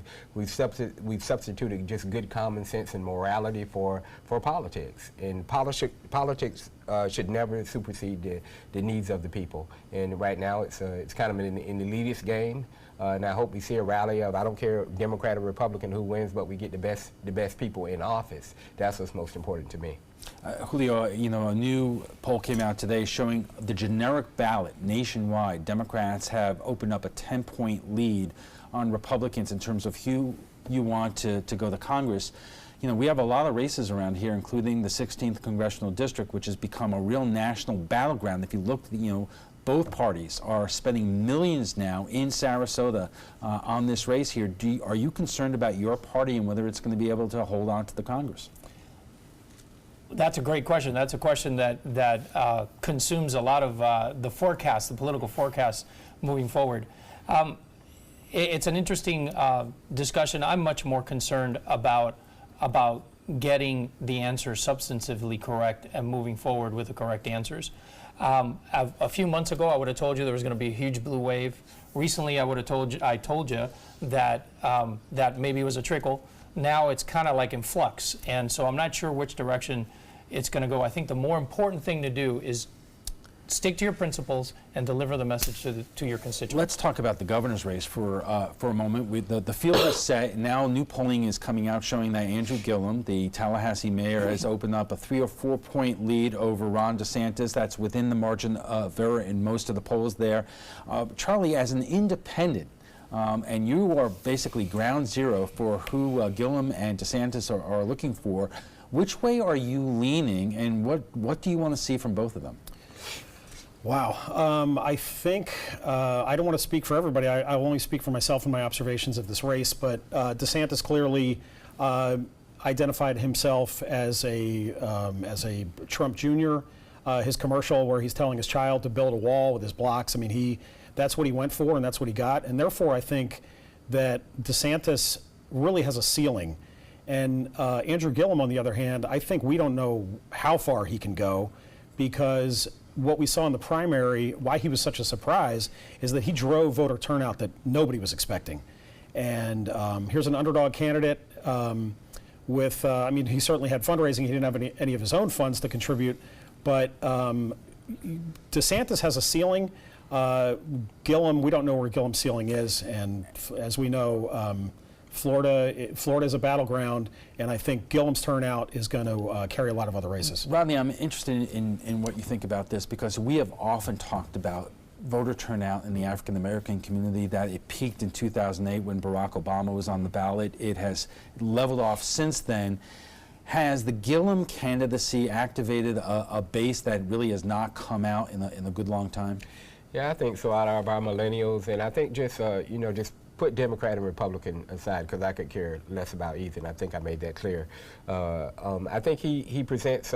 substituted just good common sense and morality for politics. And politics should never supersede the needs of the people. And right now, it's kind of an elitist game. And I hope we see a rally of, I don't care Democrat or Republican who wins, but we get the best people in office. That's what's most important to me. Julio, you know, a new poll came out today showing the generic ballot nationwide. Democrats have opened up a 10-point lead on Republicans in terms of who you want to go to Congress. You know, we have a lot of races around here, including the 16th Congressional District, which has become a real national battleground. If you look, you know, both parties are spending millions now in Sarasota on this race here. Are you concerned about your party and whether it's going to be able to hold on to the Congress? That's a great question. That's a question that consumes a lot of the forecast, the political forecast moving forward. It's an interesting discussion. I'm much more concerned about getting the answers substantively correct and moving forward with the correct answers. A few months ago, I would have told you there was going to be a huge blue wave. Recently, I told you that that maybe it was a trickle. Now it's kind of like in flux, and so I'm not sure which direction it's going to go. I think the more important thing to do is stick to your principles and deliver the message to your constituents. Let's talk about the governor's race for a moment. The field is set. Now new polling is coming out showing that Andrew Gillum, the Tallahassee mayor, has opened up a 3 or 4 point lead over Ron DeSantis. That's within the margin of error in most of the polls there. Charlie, as an independent, and you are basically ground zero for who Gillum and DeSantis are looking for, which way are you leaning, and what do you want to see from both of them? Wow. I think, I don't want to speak for everybody. I will only speak for myself and my observations of this race, but DeSantis clearly identified himself as a Trump Jr. His commercial where he's telling his child to build a wall with his blocks, I mean, that's what he went for and that's what he got. And therefore, I think that DeSantis really has a ceiling. And Andrew Gillum, on the other hand, I think we don't know how far he can go, because what we saw in the primary, why he was such a surprise, is that he drove voter turnout that nobody was expecting. And here's an underdog candidate with, I mean, he certainly had fundraising. He didn't have any of his own funds to contribute. But DeSantis has a ceiling. Gillum, we don't know where Gillum's ceiling is. And as we know, Florida is a battleground, and I think Gillum's turnout is going to carry a lot of other races. Rodney, I'm interested in what you think about this, because we have often talked about voter turnout in the African American community, that it peaked in 2008 when Barack Obama was on the ballot. It has leveled off since then. Has the Gillum candidacy activated a base that really has not come out in a good long time? Yeah, I think so, out of our millennials, and I think just, you know, just put Democrat and Republican aside, because I could care less about either, and I think I made that clear. I think he presents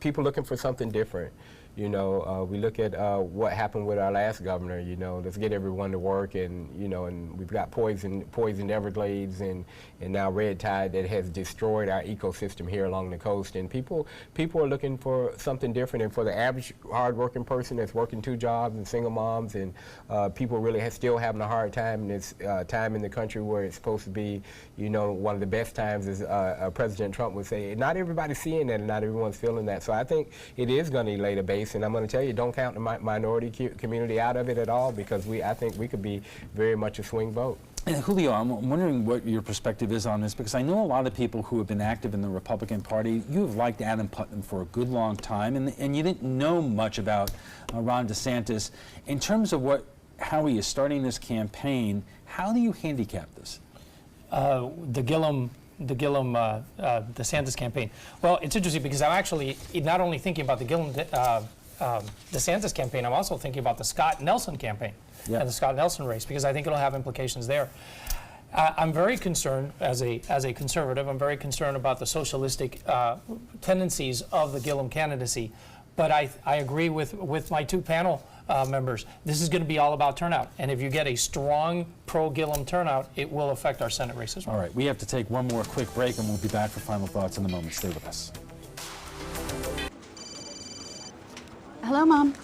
people looking for something different. You know, we look at what happened with our last governor. You know, let's get everyone to work, and you know, and we've got poisoned Everglades, and now red tide that has destroyed our ecosystem here along the coast. And people are looking for something different. And for the average hardworking person that's working 2 jobs and single moms, and people really still having a hard time in this time in the country where it's supposed to be, you know, one of the best times, as President Trump would say. Not everybody's seeing that, and not everyone's feeling that. So I think it is going to elate a base. And I'm going to tell you, don't count the minority community out of it at all, because I think we could be very much a swing vote. And Julio, I'm wondering what your perspective is on this, because I know a lot of people who have been active in the Republican Party. You have liked Adam Putnam for a good long time, and you didn't know much about Ron DeSantis. In terms of how he is starting this campaign, how do you handicap this? The Gillum DeSantis campaign. Well, it's interesting because I'm actually not only thinking about the Gillum DeSantis campaign, I'm also thinking about the Scott Nelson campaign and the Scott Nelson race, because I think it'll have implications there. I'm very concerned, as a conservative, I'm very concerned about the socialistic tendencies of the Gillum candidacy. But I agree with my two panel members. This is going to be all about turnout. And if you get a strong pro-Gillum turnout, it will affect our Senate race as well. All right, we have to take one more quick break, and we'll be back for final thoughts in a moment. Stay with us. Hello, Mom.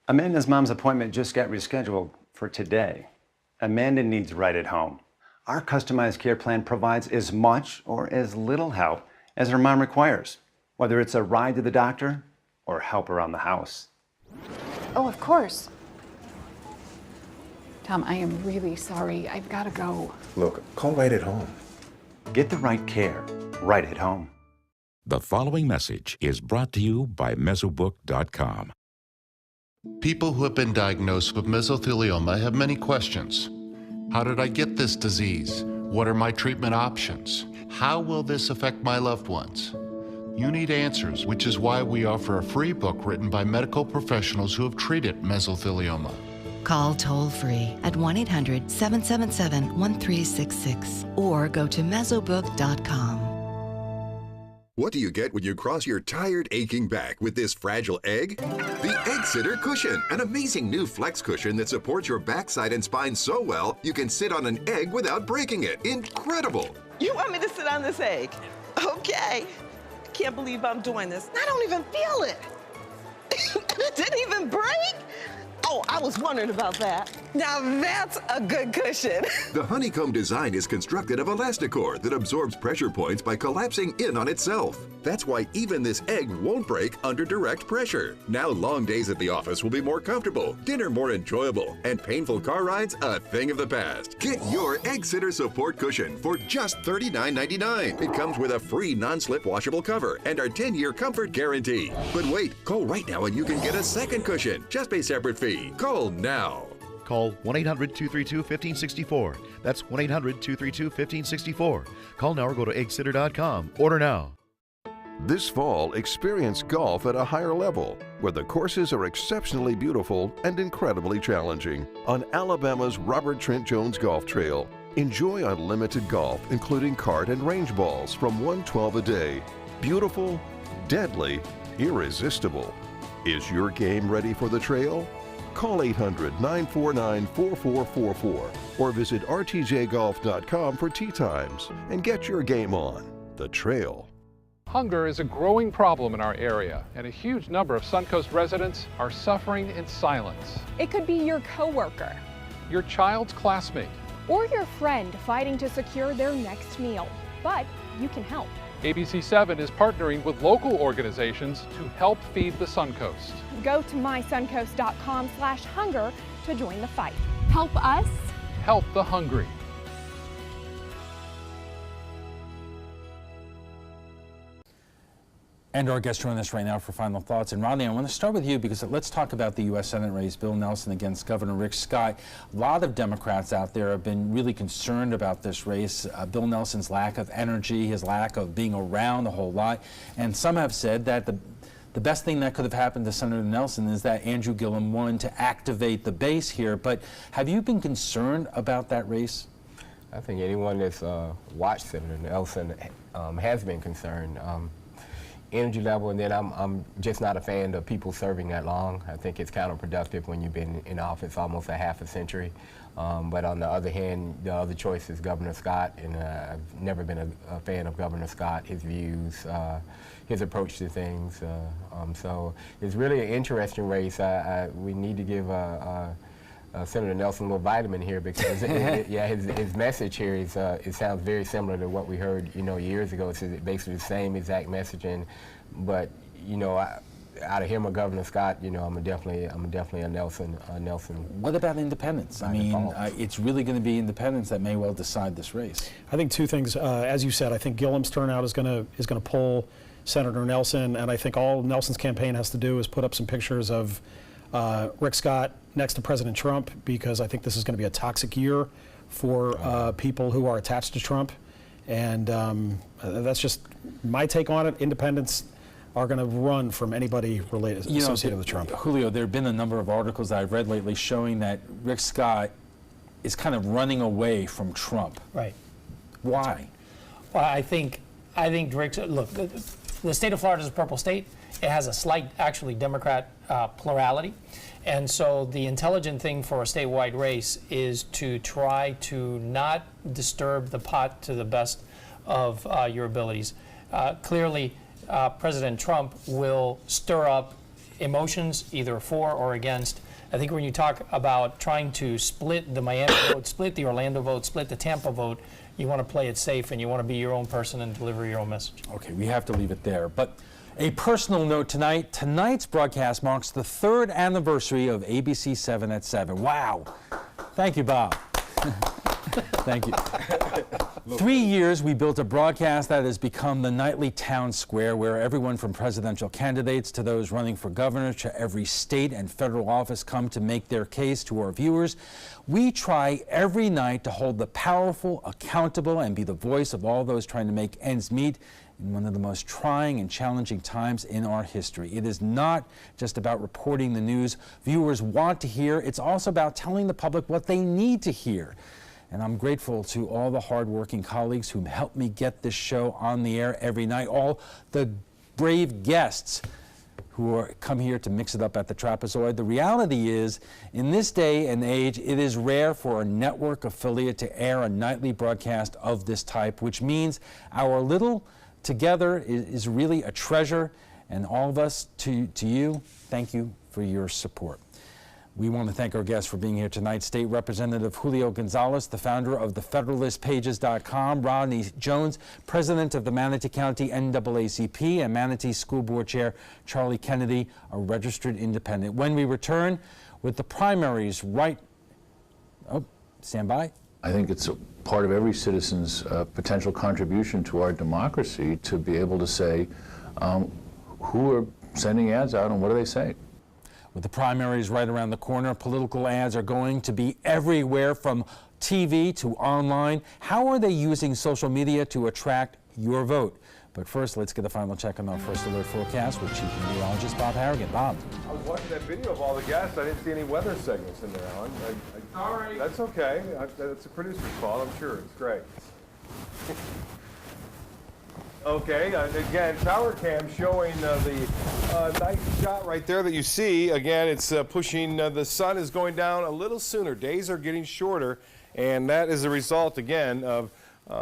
Amanda's mom's appointment just got rescheduled for today. Amanda needs Right at Home. Our customized care plan provides as much or as little help as her mom requires, whether it's a ride to the doctor or help around the house. Oh, of course. Tom, I am really sorry. I've got to go. Look, call Right at Home. Get the right care right at home. The following message is brought to you by Mesobook.com. People who have been diagnosed with mesothelioma have many questions. How did I get this disease? What are my treatment options? How will this affect my loved ones? You need answers, which is why we offer a free book written by medical professionals who have treated mesothelioma. Call toll-free at 1-800-777-1366 or go to mesobook.com. What do you get when you cross your tired, aching back with this fragile egg? The Egg Sitter Cushion, an amazing new flex cushion that supports your backside and spine so well you can sit on an egg without breaking it. Incredible! You want me to sit on this egg? Okay. Can't believe I'm doing this. I don't even feel it. It didn't even break? Oh, I was wondering about that. Now that's a good cushion. The honeycomb design is constructed of Elasticore that absorbs pressure points by collapsing in on itself. That's why even this egg won't break under direct pressure. Now long days at the office will be more comfortable, dinner more enjoyable, and painful car rides a thing of the past. Get your Egg Sitter Support Cushion for just $39.99. It comes with a free non-slip washable cover and our 10-year comfort guarantee. But wait, call right now and you can get a second cushion. Just pay separate fee. Call now. Call 1-800-232-1564. That's 1-800-232-1564. Call now or go to eggsitter.com. Order now. This fall, experience golf at a higher level, where the courses are exceptionally beautiful and incredibly challenging on Alabama's Robert Trent Jones Golf Trail. Enjoy unlimited golf, including cart and range balls from $112 a day. Beautiful, deadly, irresistible. Is your game ready for the trail? Call 800-949-4444 or visit rtjgolf.com for tee times and get your game on the trail. Hunger is a growing problem in our area, and a huge number of Suncoast residents are suffering in silence. It could be your coworker, your child's classmate, or your friend fighting to secure their next meal. But you can help. ABC7 is partnering with local organizations to help feed the Suncoast. Go to mysuncoast.com/hunger to join the fight. Help us. Help the hungry. And our guests join us right now for final thoughts. And Rodney, I want to start with you because let's talk about the U.S. Senate race, Bill Nelson against Governor Rick Scott. A lot of Democrats out there have been really concerned about this race. Bill Nelson's lack of energy, his lack of being around a whole lot. And some have said that the best thing that could have happened to Senator Nelson is that Andrew Gillum won to activate the base here. But have you been concerned about that race? I think anyone that's watched Senator Nelson has been concerned. Energy level, and then I'm just not a fan of people serving that long. I think it's counterproductive when you've been in office almost a half a century. But on the other hand, the other choice is Governor Scott, and I've never been a fan of Governor Scott, his views, his approach to things. So it's really an interesting race. We need to give Senator Nelson a little vitamin here because his message here is it sounds very similar to what we heard years ago. It's basically the same exact messaging, but out of him or Governor Scott, I'm definitely a Nelson. What about independents? I mean, it's really going to be independents that may well decide this race. I think two things. As you said, I think Gillum's turnout is going to pull Senator Nelson, and I think all Nelson's campaign has to do is put up some pictures of Rick Scott next to President Trump, because I think this is going to be a toxic year for people who are attached to Trump. And that's just my take on it. Independents are going to run from anybody associated with Trump. Julio, there have been a number of articles that I've read lately showing that Rick Scott is kind of running away from Trump. Right. Why? Well, I think Rick, look, the state of Florida is a purple state. It has a slight, actually, Democrat plurality. And so the intelligent thing for a statewide race is to try to not disturb the pot to the best of your abilities. Clearly, President Trump will stir up emotions either for or against. I think when you talk about trying to split the Miami vote, split the Orlando vote, split the Tampa vote, you want to play it safe and you want to be your own person and deliver your own message. Okay, we have to leave it there. But a personal note tonight. Tonight's broadcast marks the 3rd anniversary of ABC7 at 7. Wow. Thank you, Bob. Thank you. 3 years we built a broadcast that has become the nightly town square where everyone from presidential candidates to those running for governor to every state and federal office come to make their case to our viewers. We try every night to hold the powerful accountable and be the voice of all those trying to make ends meet in one of the most trying and challenging times in our history. It is not just about reporting the news viewers want to hear. It's also about telling the public what they need to hear. And I'm grateful to all the hardworking colleagues who help me get this show on the air every night, all the brave guests who come here to mix it up at the Trapezoid. The reality is, in this day and age, it is rare for a network affiliate to air a nightly broadcast of this type, which means our little together is really a treasure. And all of us, to you, thank you for your support. We want to thank our guests for being here tonight. State Representative Julio Gonzalez, the founder of thefederalistpages.com, Rodney Jones, president of the Manatee County NAACP, and Manatee School Board Chair Charlie Kennedy, a registered independent. When we return with the primaries stand by. I think it's a part of every citizen's potential contribution to our democracy to be able to say who are sending ads out and what are they saying. With the primaries right around the corner, political ads are going to be everywhere from TV to online. How are they using social media to attract your vote? But first, let's get a final check on our First Alert forecast with Chief Meteorologist Bob Harrigan. Bob. I was watching that video of all the guests. I didn't see any weather segments in there, Alan. Sorry. That's okay. That's a producer's fault, I'm sure. It's great. Okay, again, tower cam showing the nice shot right there that you see. Again, it's pushing, the sun is going down a little sooner. Days are getting shorter, and that is a result, again, of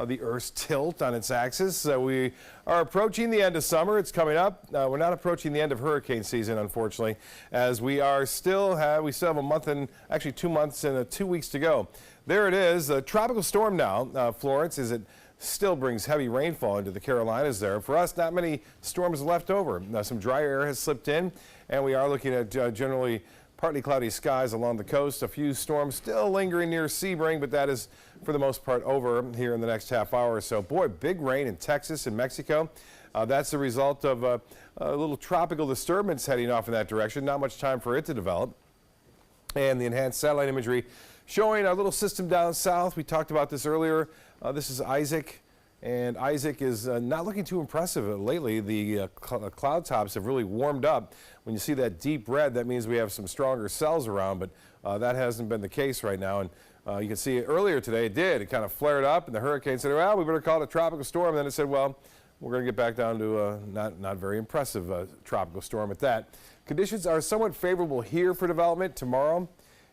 the Earth's tilt on its axis. We are approaching the end of summer. It's coming up. We're not approaching the end of hurricane season, unfortunately, as we still have a month and actually 2 months and 2 weeks to go. There it is, a tropical storm now, Florence, as it still brings heavy rainfall into the Carolinas there. For us, not many storms left over. Some dry air has slipped in, and we are looking at generally partly cloudy skies along the coast. A few storms still lingering near Sebring, but that is for the most part over here in the next half hour or so. Boy, big rain in Texas and Mexico. That's the result of a little tropical disturbance heading off in that direction. Not much time for it to develop. And the enhanced satellite imagery showing our little system down south. We talked about this earlier. This is Isaac, and Isaac is not looking too impressive lately. The cloud tops have really warmed up. When you see that deep red, that means we have some stronger cells around, but that hasn't been the case right now. And you can see earlier today it did. It kind of flared up, and the hurricane said, well, we better call it a tropical storm. And then it said, well, we're going to get back down to not very impressive tropical storm at that. Conditions are somewhat favorable here for development tomorrow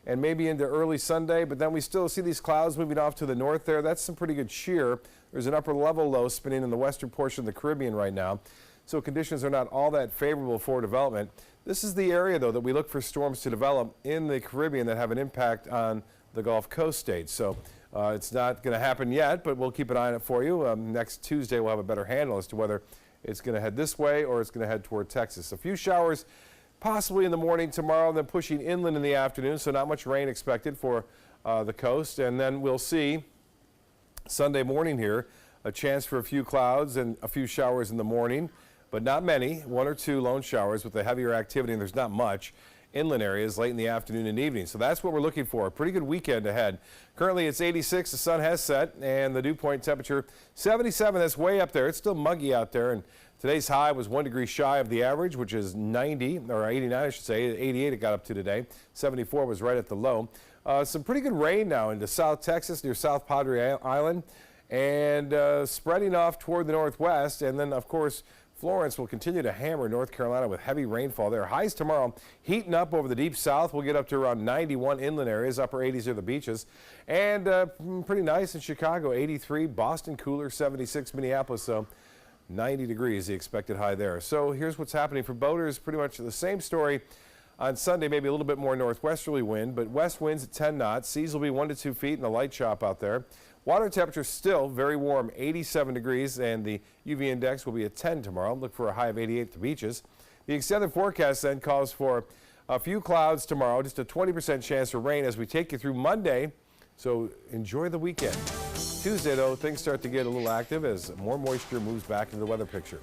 and maybe into early Sunday, but then we still see these clouds moving off to the north there. That's some pretty good shear. There's an upper level low spinning in the western portion of the Caribbean right now, so conditions are not all that favorable for development. This is the area, though, that we look for storms to develop in the Caribbean that have an impact on the Gulf Coast states. So it's not going to happen yet, but we'll keep an eye on it for you. Next Tuesday, we'll have a better handle as to whether it's going to head this way or it's going to head toward Texas. A few showers possibly in the morning tomorrow, then pushing inland in the afternoon, so not much rain expected for the coast. And then we'll see Sunday morning here, a chance for a few clouds and a few showers in the morning, but not many, 1 or 2 lone showers with the heavier activity, and there's not much. Inland areas late in the afternoon and evening. So that's what we're looking for. A pretty good weekend ahead. Currently it's 86, the sun has set, and the dew point temperature 77. That's way up there. It's still muggy out there, and today's high was 1 degree shy of the average, which is 90, or 89 I should say. 88 it got up to today. 74 was right at the low. Some pretty good rain now into South Texas near South Padre Island and spreading off toward the northwest. And then, of course, Florence will continue to hammer North Carolina with heavy rainfall there. Highs tomorrow heating up over the deep south. We'll get up to around 91 inland areas, upper 80s near the beaches. And pretty nice in Chicago, 83. Boston cooler, 76. Minneapolis, so 90 degrees the expected high there. So here's what's happening for boaters. Pretty much the same story on Sunday, maybe a little bit more northwesterly wind, but west winds at 10 knots. Seas will be 1 to 2 feet and a light chop out there. Water temperature still very warm, 87 degrees, and the UV index will be at 10 tomorrow. Look for a high of 88 at the beaches. The extended forecast then calls for a few clouds tomorrow, just a 20% chance for rain as we take you through Monday. So enjoy the weekend. Tuesday, though, things start to get a little active as more moisture moves back into the weather picture.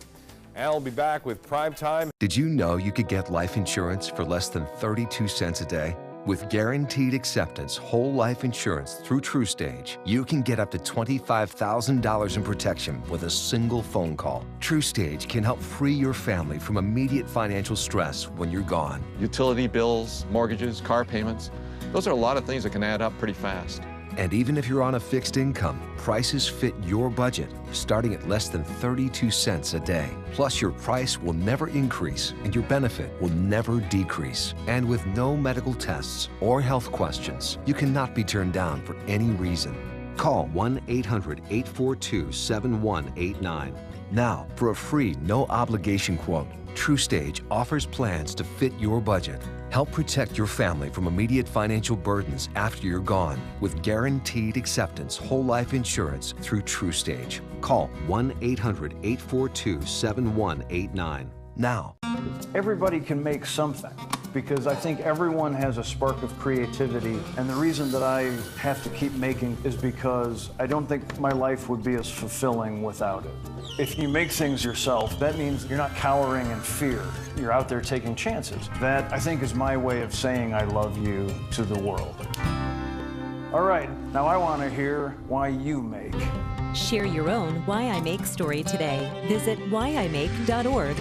Al will be back with Prime Time. Did you know you could get life insurance for less than 32 cents a day? With guaranteed acceptance whole life insurance through TrueStage, you can get up to $25,000 in protection with a single phone call. TrueStage can help free your family from immediate financial stress when you're gone. Utility bills, mortgages, car payments, those are a lot of things that can add up pretty fast. And even if you're on a fixed income, prices fit your budget, starting at less than 32 cents a day. Plus, your price will never increase and your benefit will never decrease. And with no medical tests or health questions, you cannot be turned down for any reason. Call 1-800-842-7189. Now, for a free, no-obligation quote, TrueStage offers plans to fit your budget. Help protect your family from immediate financial burdens after you're gone with guaranteed acceptance whole life insurance through TrueStage. Call 1-800-842-7189 now. Everybody can make something because I think everyone has a spark of creativity, and the reason that I have to keep making is because I don't think my life would be as fulfilling without it. If you make things yourself, that means you're not cowering in fear. You're out there taking chances. That, I think, is my way of saying I love you to the world. All right, now I want to hear why you make. Share your own Why I Make story today. Visit whyimake.org.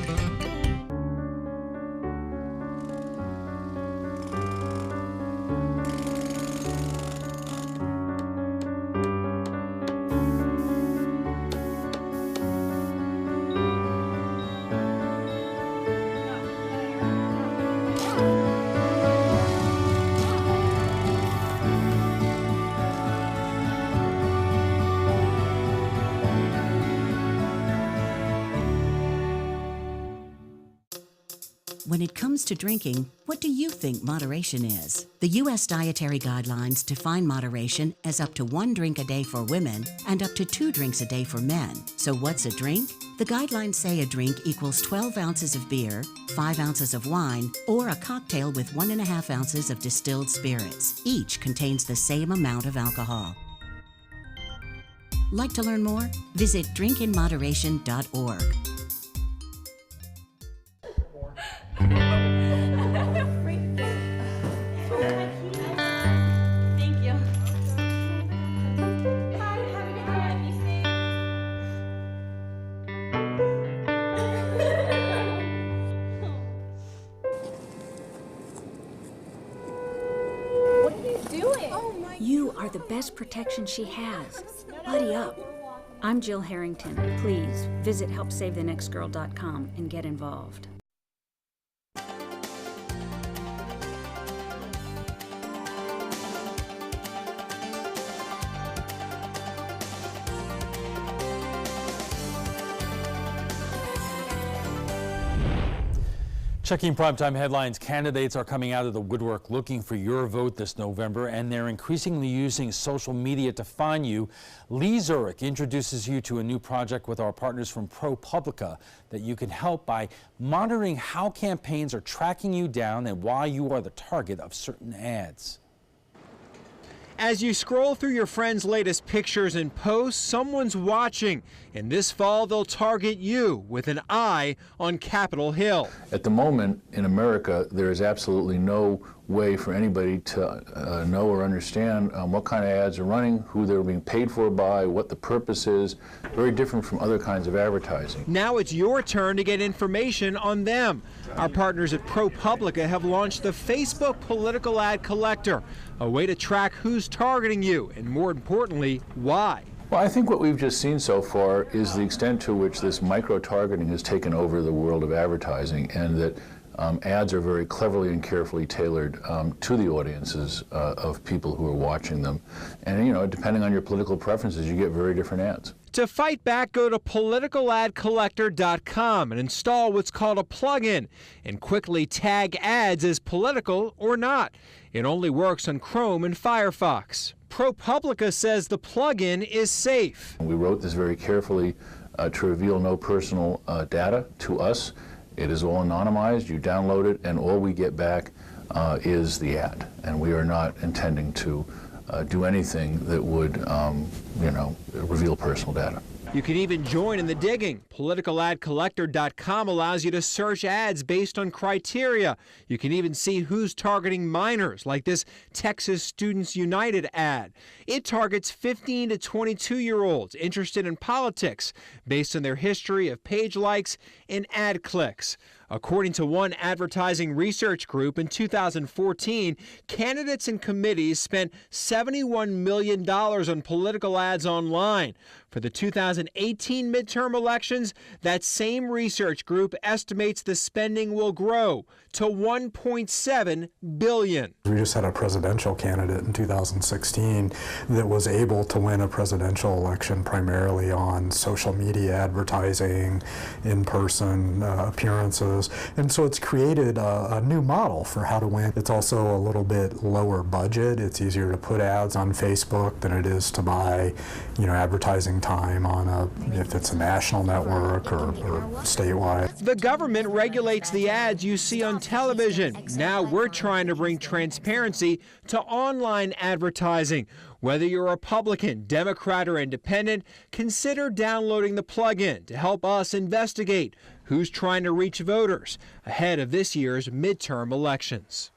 When it comes to drinking, what do you think moderation is? The U.S. Dietary Guidelines define moderation as up to 1 drink a day for women and up to 2 drinks a day for men. So what's a drink? The guidelines say a drink equals 12 ounces of beer, 5 ounces of wine, or a cocktail with 1.5 ounces of distilled spirits. Each contains the same amount of alcohol. Like to learn more? Visit drinkinmoderation.org. Thank you. What are you doing? You are the best protection she has. Buddy up. I'm Jill Harrington. Please visit helpsavethenextgirl.com and get involved. Checking primetime headlines, candidates are coming out of the woodwork looking for your vote this November, and they're increasingly using social media to find you. Lee Zurich introduces you to a new project with our partners from ProPublica that you can help by monitoring how campaigns are tracking you down and why you are the target of certain ads. As you scroll through your friends' latest pictures and posts, someone's watching. And this fall, they'll target you with an eye on Capitol Hill. At the moment in America, there is absolutely no way for anybody to know or understand what kind of ads are running, who they're being paid for by, what the purpose is. Very different from other kinds of advertising. Now it's your turn to get information on them. Our partners at ProPublica have launched the Facebook Political Ad Collector, a way to track who's targeting you and, more importantly, why. Well, I think what we've just seen so far is the extent to which this micro-targeting has taken over the world of advertising, and that ads are very cleverly and carefully tailored to the audiences of people who are watching them. And, you know, depending on your political preferences, you get very different ads. To fight back, go to politicaladcollector.com and install what's called a plugin and quickly tag ads as political or not. It only works on Chrome and Firefox. ProPublica says the plugin is safe. We wrote this very carefully to reveal no personal data to us. It is all anonymized. You download it, and all we get back is the ad. And we are not intending to do anything that would, you know, reveal personal data. You can even join in the digging. Politicaladcollector.com allows you to search ads based on criteria. You can even see who's targeting minors, like this Texas Students United ad. It targets 15 to 22-year-olds interested in politics based on their history of page likes and ad clicks. According to one advertising research group, in 2014, candidates and committees spent $71 million on political ads online. For the 2018 midterm elections, that same research group estimates the spending will grow to $1.7 billion. We just had a presidential candidate in 2016 that was able to win a presidential election primarily on social media advertising, in-person appearances. And so it's created a new model for how to win. It's also a little bit lower budget. It's easier to put ads on Facebook than it is to buy, you know, advertising time on if it's a national network or statewide. The government regulates the ads you see on television. Now we're trying to bring transparency to online advertising. Whether you're Republican, Democrat, or Independent, consider downloading the plugin to help us investigate who's trying to reach voters ahead of this year's midterm elections.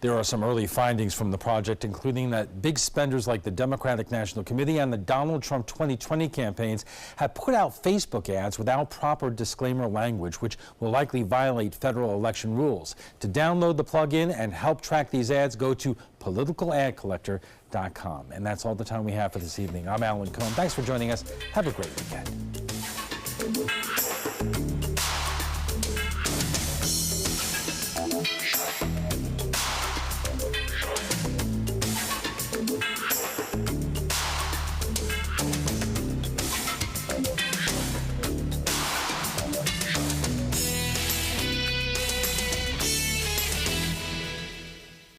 There are some early findings from the project, including that big spenders like the Democratic National Committee and the Donald Trump 2020 campaigns have put out Facebook ads without proper disclaimer language, which will likely violate federal election rules. To download the plugin and help track these ads, go to politicaladcollector.com. And that's all the time we have for this evening. I'm Alan Cohn. Thanks for joining us. Have a great weekend.